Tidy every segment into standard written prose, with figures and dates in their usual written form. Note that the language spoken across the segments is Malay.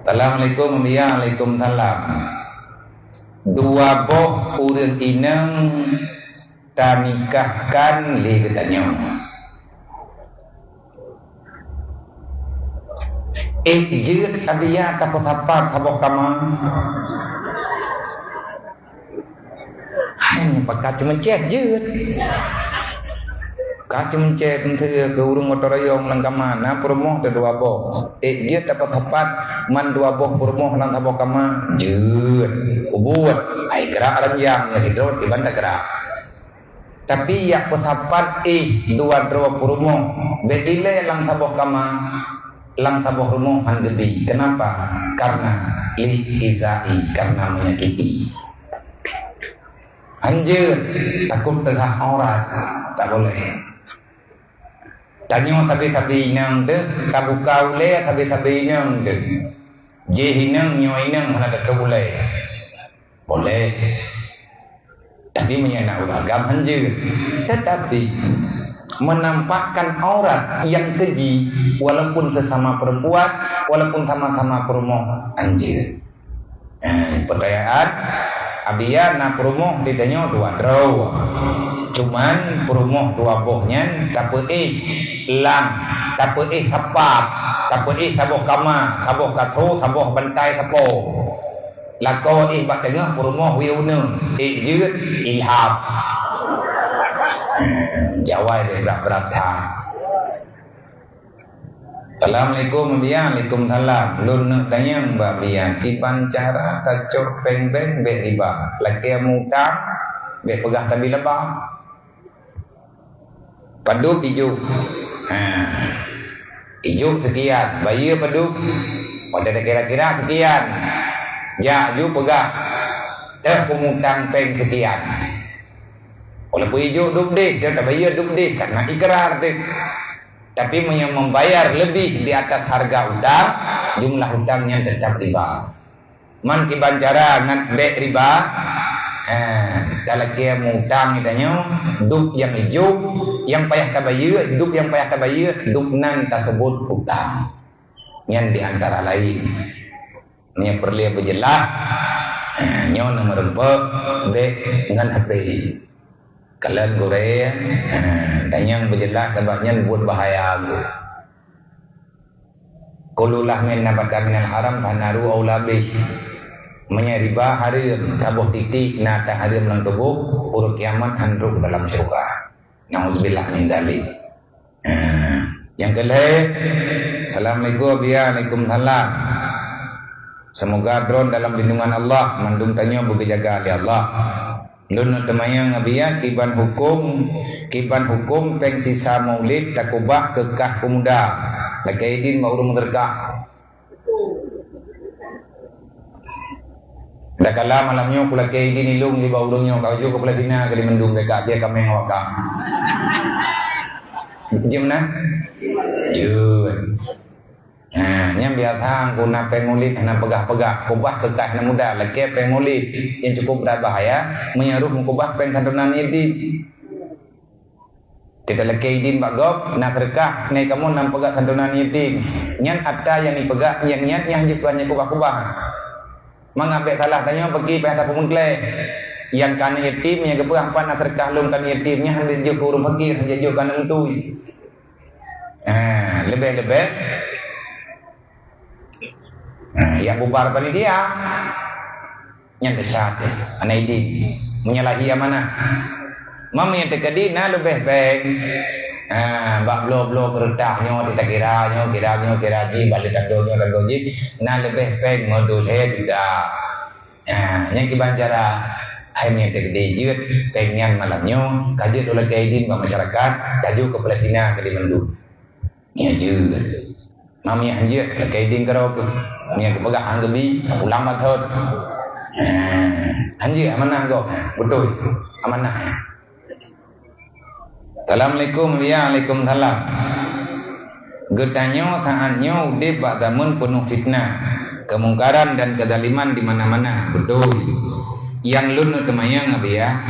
Assalamualaikum Waalaikumsalam. Dua boh urang inang tanikahkan li katanya. Jut abia tapat-tapat sabok kama. Hanya pakai cuma cek jut. Kacu mencet menteri ke urung motor ayong lang kamana purmoh te dua boh. Jut tapat-tapat man dua boh purmoh lang sabok kama. Jut ubut ai gerak ranjang ya hidrot di banda gerak. Tapi ya pesapat dua purmoh be ile lang sabok kama. Lang tabuh rumah hanggedi. Kenapa? Karena li izai, karena menyakiti. Anjir, takut tegah aurat, tak boleh. Tanyo tabi-tabi nang de, tabu kaule tabi-tabi nang de. Jehinang nyoinang mana tak boleh. Boleh. Tapi menyenak uragam anjir. Tetapi menampakkan aurat yang keji walaupun sesama perempuan, walaupun sama-sama perumoh anjir. Pertanyaan abia na perumoh ditanya dua draw. Cuman perumoh dua bohnya tapi lang, tapi tapak, tapi taboh kama, taboh katho, taboh bantai tapo. Lako bat tengah perumoh wiune, jut ilham. Jawai dia berat-berat dah. Assalamualaikum Waalaikumsalam. Lun nak tanya mbak Bian, kiban cara tacok peng-peng be riba. Laki mutang be pegah tabi lebah. Padu ijuk. Ijuk sekian, bayi padu. Pada kira-kira sekian. Ja ju pegah. Pemutang peng sekian. Walaupun hijau duk dik, dia tak bayar duk dik karena ikrar dik. Tapi yang membayar lebih di atas harga hutang, jumlah hutangnya tetap riba. Man kiban cara ngat be riba, kalau kia hutang itanya, duk yang hijau, yang payah tak bayar, duk yang payah tak bayar, duk nan tersebut hutang. Yang di antara lain, yang perlu berjelas, nyon nomor 4, be ngan HP. Kalian Korea, tanya berjelas sebabnya buat bahaya aku. Kululah min nabata minal haram fanaru aulabih. Menyariba harim tabuh titik nata harim lang tubuh urut kiamat handruk dalam syurga. Nauzubillah min dzalik. Yang kedua, Assalamualaikum Waalaikumsalam. Semoga drone dalam lindungan Allah, mandung tanya berjaga oleh Allah. Lun temayang abia kiban hukum peng sisa maulid takubah kekah pemuda lakaidin maurung terkah. Dah kala malamnya kula kaidin ilung di baurungnya kau juga kula dina kali mendung dekat dia kami ngawakam. Jam na? Jun. Yang biasa guna pengulid na pegah-pegah kubah kekah na muda laki pengulid yang cukup berat bahaya menyaruh mengubah pengkandunan ini. Kita laki idin bagop nak rekah naik kamu nam pegah kandunan ini. Nyan ada yang dipegah yang nyatnya juga hanya kubah-kubah. Mengabek salah tanya pergi pada pemungkle yang kan yatim yang keperang pan nak rekah lum kan yatimnya hendak juk urung pergi hendak juk kan mentui. Lebih-lebih yang bubar panitia yang desat anak ini menyalahi amanah mama yang terkedi na lebih baik bak blo kertahnya kita kira ji balik dan doji na lebih baik modulnya tidak yang kiban cara akhirnya terkedi jut pengen malamnya kaji oleh kaidin masyarakat kaju ke Palestina ke Dimendu ya juga mami anjir le kaidin karo ni aku pegang anggebi pulang mathot anjir amanah kau betul amanah. Assalamualaikum Waalaikumsalam. Getanyo saatnya udah badamun penuh fitnah, kemungkaran dan kezaliman di mana-mana. Betul. Yang lun kemayang abi ya.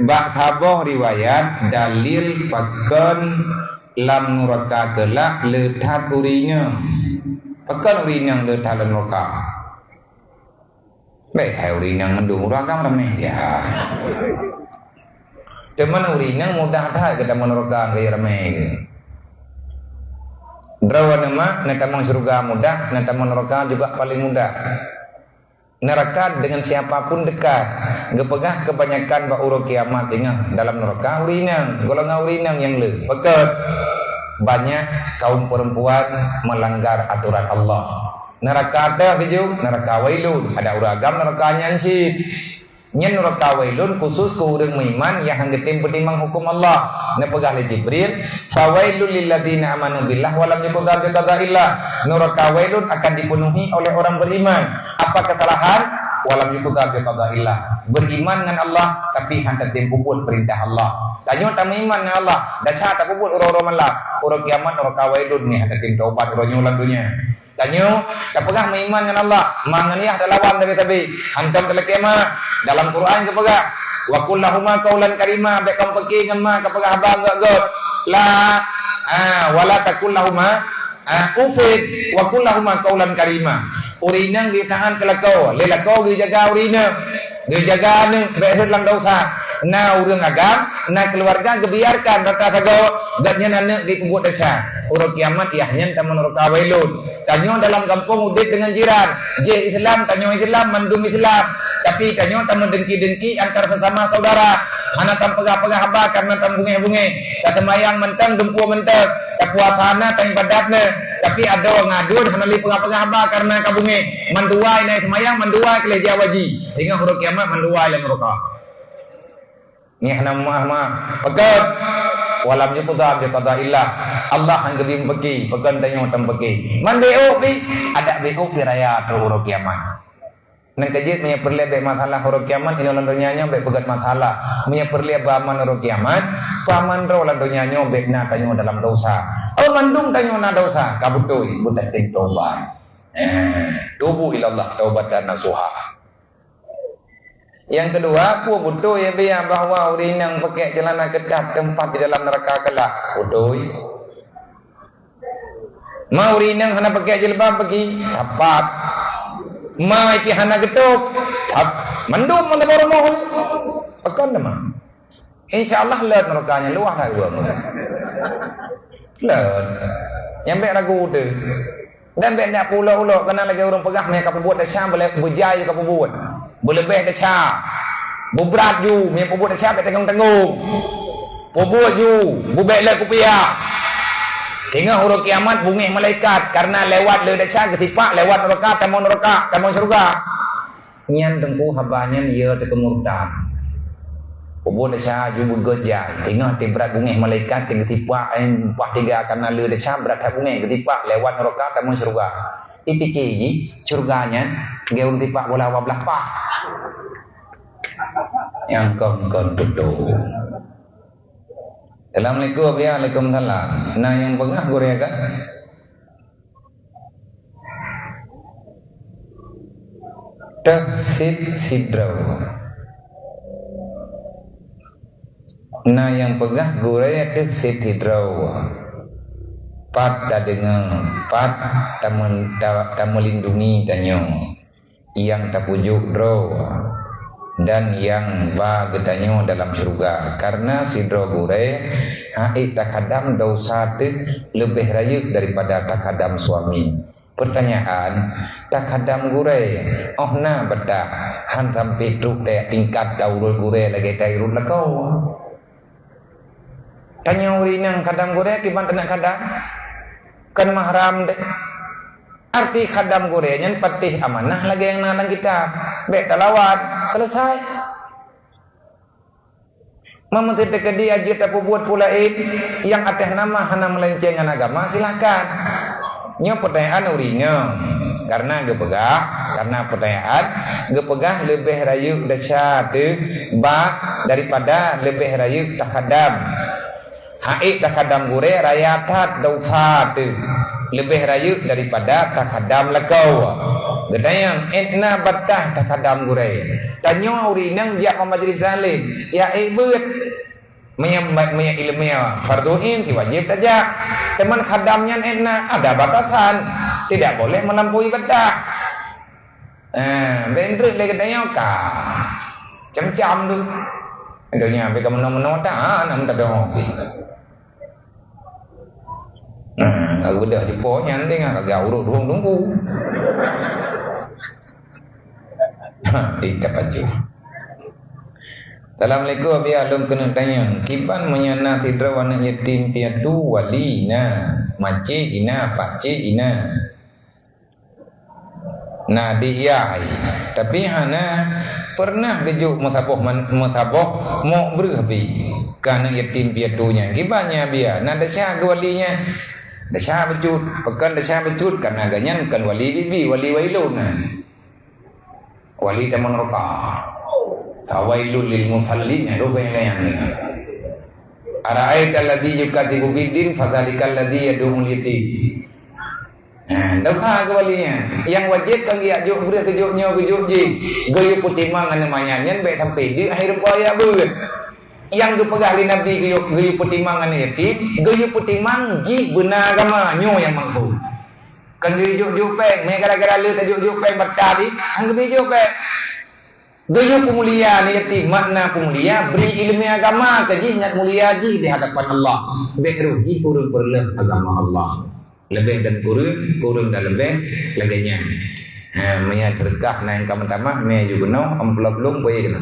Bak saboh riwayat dalil pakan lam nuraka kelak letat urinya. Pekan urinang le talan neraka. Baik hai urinang mendung neraka ramai ya. Teman urinang mudah dah ke dalam neraka ke ramai ke. Drawa nama natamang surga mudah, natamang neraka juga paling mudah. Neraka dengan siapapun dekat. Gepegah kebanyakan ba uro kiamat ingat dalam neraka urinang, golongan urinang yang le. Pekat banyak kaum perempuan melanggar aturan Allah. Neraka ada keju, neraka wailun, ada uragam neraka nyancit. Nyen neraka wailun khusus ke urang meiman yang hanggetim petimbang hukum Allah. Nepegah li Jibril, fawailul lil ladzina amanu billah wa lam yuqadha bi qada'illah. Neraka wailun akan dipenuhi oleh orang beriman. Apa kesalahan? Walam yuqadha bi qada'illah. Beriman dengan Allah tapi hanggetim puput perintah Allah. Tanyo tak iman dengan Allah, dasar tak puput uro-uro malak. Uro kiamat neraka wailun ni hanggetim taubat uro nyulan dunia. Tanyo tak pegah beriman dengan Allah, manganiah dah lawan tabi-tabi. Hantam dalam kiamat dalam Quran ke pegah wa qul lahumma qaulan karima baik kam pergi dengan ma ke pegah abang gak la wala taqul lahumma ufid wa qul lahumma qaulan karima. Urinang di tangan kelakau, lelakau di jaga urinang, di jaga ni berhut lang dosa. Na urang agam, na keluarga kebiarkan rata sago datnya nana di pembuat desa. Urang kiamat iahnya taman neraka wailun. Tanyo dalam kampung udit dengan jiran. Je Islam tanyo Islam mandum Islam. Tapi tanyo tamu dengki-dengki antar sesama saudara. Hana tam pegah-pegah haba karena tam bunge-bunge. Kata mayang mentang dempu mentang. Puasana tang badatna. Tapi ada orang ngadun hana li pegah-pegah haba karena kabunge. Manduai naik semayang manduai keleja waji. Hingga huruf kiamat manduai dalam neraka. Ni hana mah pekat walam yuqadha bi qada'illah. Allah hang gebim peki pekan tanyo tam peki man beo pi ada beo pi raya tu huruf kiamat. Nang kejit punya perle masalah huruf kiamat ini lan dunyanya be pegat masalah punya perle ba man huruf kiamat paman ro lan dunyanya be na tanyo dalam dosa. Oh mandung tanyo na dosa kabutoi budak ting tobat. Tubu ila Allah taubatan nasuha. Yang kedua, pu bodoh ya biar bahawa urinang pakai celana ketat tempat di dalam neraka kelak. Bodoh. Ma urinang hana pakai jilbab pergi, tepat. Ma iki hana getuk, tap. Mandum mana baru mohon. Pekan nama. Insyaallah leut nerakanya luah dah gua. Leut. Nyampe ragu tu. Dan be nak pulau-pulau kena lagi orang pegah mereka buat dah boleh berjaya ke buat. Berlebih dah cah. Berat ju, mereka buat dah cah tanggung-tanggung. Buat ju, bubek le kupiah. Tengah huruf kiamat bungih malaikat karena lewat le dah cah ketipak lewat neraka tamu surga. Nyan tengku habanya dia terkemurta. Buat dah cah ju bergejai. Tengah berat bungih malaikat ketipak empat tiga karena le dah cah berat bungih ketipak lewat neraka tamu surga. Ipiki surganya gaul tipak bola belah pak. Yang kon duduk. Assalamualaikum ya, waalaikumsalam. Nah yang pengah Korea kan? Tafsid sidraw. Nah yang pegah Korea tafsid sidraw. Pat dah dengar, pat tak melindungi tanyo. Yang tak pujuk draw. Dan yang ba gedanyo dalam surga karena sidro gure takadam dosa tu lebih rayuk daripada takadam suami. Pertanyaan, takadam gure na beda han sampai tu tingkat daurul gure lagi daurul lekau. Tanya urinang kadam gure kiban tenak kadam kan mahram deh. Arti khadam gorengnya patih amanah lagi yang nalang kita. Baik talawat selesai. Memuti tekedi aja tak buat pula yang atas nama hana melencengkan agama silakan. Nyo pertanyaan urinya karena gepegah karena pertanyaan gepegah lebih rayuk dasar tu ba daripada lebih rayuk takadam. Haik takadam gore rayatat dosa tu. Lebih rayuk daripada takadam lekau. Gedayang etna batah takadam gurai. Tanya urinang dia ke majlis zalim. Ya ibut. Maya ilmiah. Farduin si wajib saja. Teman khadamnya etna ada batasan. tidak boleh melampaui batas. Bendrek le kedai ka. Cam-cam tu. Adanya sampai ke mana-mana tak nak minta doa. Aku benda cepo nyanting agak urut ruang tunggu. Ikat baju. Assalamualaikum biar long kena tanya. Kiban menyana tidra wana yatim piatu walina. Mace ina, pakcik ina. Nah diyai. Tapi hana pernah gejuk musabah mau berhabi. Karena yatim piatunya. Kibannya biar. Nah dasar ke walinya. Dasar becut. Pekan dasar becut. Karena ganyan kan wali bibi. Wali wailun. Wali taman rokah. Tawailul lil musallin rupa yang ni. Ara'aita alladhi yukatibu biddin fadzalikal ladzi yad'ul yatim. Dosa ke walinya. Yang wajib kan dia juk beri kejuknya kejuk ji. Goyo putimang namanya nyen baik sampai di akhir raya ber. Yang kepegah li nabi goyo putimang yatim, goyo putimang ji benar agama nyo yang mampu. Kan juk peng, me gara-gara lu tajuk juk peng bertadi, anggap juk peng. Gaya pemuliaan yatim, makna pemulia beri ilmu agama kaji ingat mulia ji di hadapan Allah. Lebih rugi kurun perleh agama Allah. Lebih dan kurun dan lebih laganya. Maya terkah na yang kamu tamah, maya juga no amplop belum boleh kena.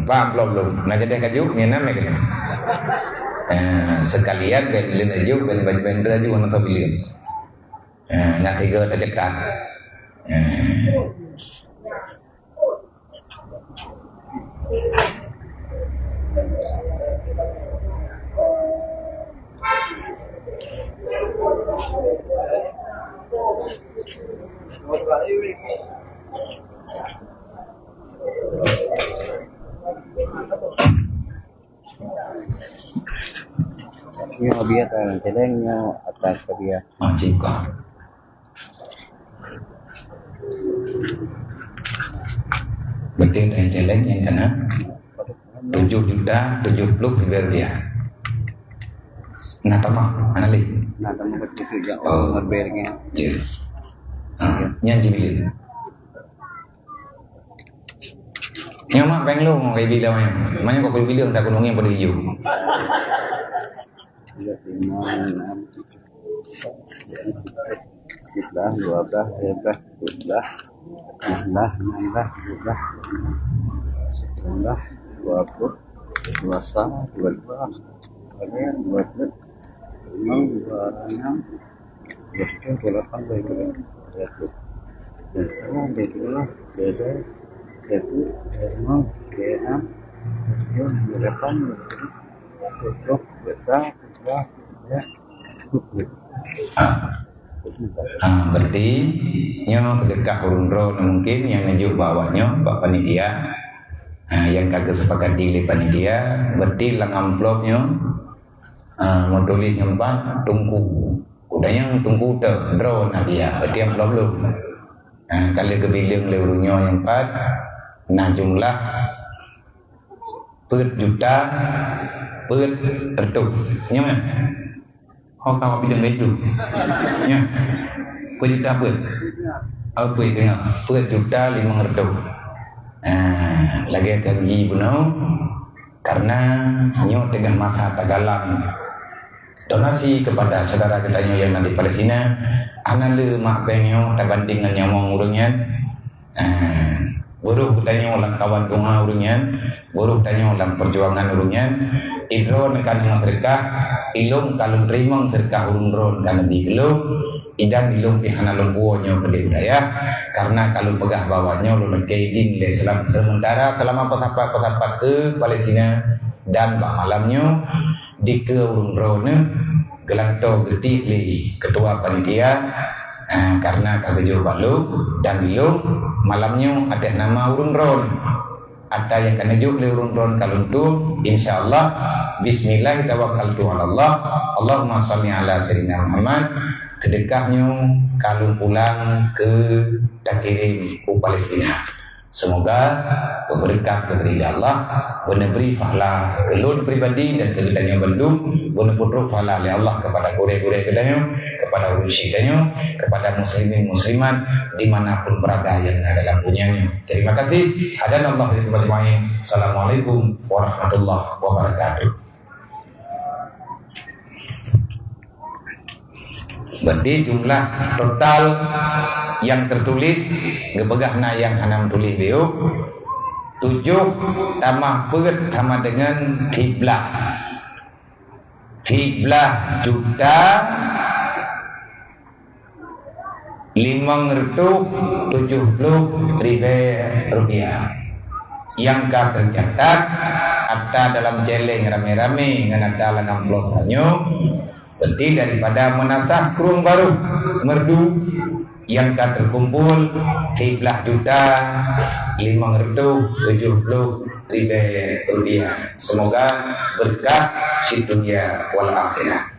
Pak amplop belum. Nah jadi kaju, maya nama kena. Sekalian ben aju, ben aju warna pilihan. Nak tiga tercekat. Nyo biya tangan celeng nyo atas ke biya. Jika betul dan celeng yang kena 7 juta 70 ribu rupiah. Nah tamah analis. Nah tamu betul ya ngerbelnya. Ya. Nyanyi bilin. Yang mak beng lu mau kayak bilang yang. Mana kok kalau bilang tak kunungnya pada hijau. 3, 5, 6, 12, 13, 14, 16, 17, 20, 21, 22, 23, berarti nyo kedekat urun-urun mungkin yang ngejuk bawahnya Pak Panitia. Yang kagak sepakat di panitia berarti lang amplopnya mau tulis nyempat tungku udah yang tungku ter drone dia berarti amplop belum. Kalau kebilang leurunya yang 4 nah jumlah per juta per tertuk nya mana kau bilang itu nya per juta per apa itu ya per juta 500. Lagi kaji benar karena nyo tengah masa tagalang donasi kepada saudara kita yang di Palestina analu mak penyo terbanding dengan nyamong urungnya buruh tanya ulang kawan bunga urungnya buruh tanya ulang perjuangan urungnya idron kan yang terkah ilung kalau terima terkah urung-urung kan di ilung idan ilung pihana lombuonyo ke budaya karena kalau pegah bawahnya lu kaidin le sementara selama pesapat ke Palestina dan bak malamnya di ke urung-urung gelanto getih li ketua panitia karena kagak balu dan ilung malamnya ada nama urun-urun ada yang kena juk le urun-urun kalun tu insyaallah bismillah tawakkaltu ala Allah Allahumma shalli ala sayyidina Muhammad kedekahnya kalun pulang ke Takirim ke Palestina Semoga berkat kepada Allah beri pahala kelun pribadi dan kegiatannya bendung benar pahala oleh Allah kepada gure-gure kedanyo, kepada urusi kedanyo, kepada muslimin muslimat dimanapun berada yang ada dalam dunianya. Terima kasih. Hadanallahu wa ajmain. Assalamualaikum warahmatullahi wabarakatuh. Berarti jumlah total yang tertulis gebegahna yang hanam tulis beliau 7 tambah perut sama dengan kiblah juta 570 ribu rupiah yang tercatat ada dalam celeng rame-rame dengan ada dalam plotanyo. Berarti daripada menasah kurung baru merdu yang tak terkumpul 13 juta 570 ribu rupiah. Semoga berkah di dunia wal akhirah.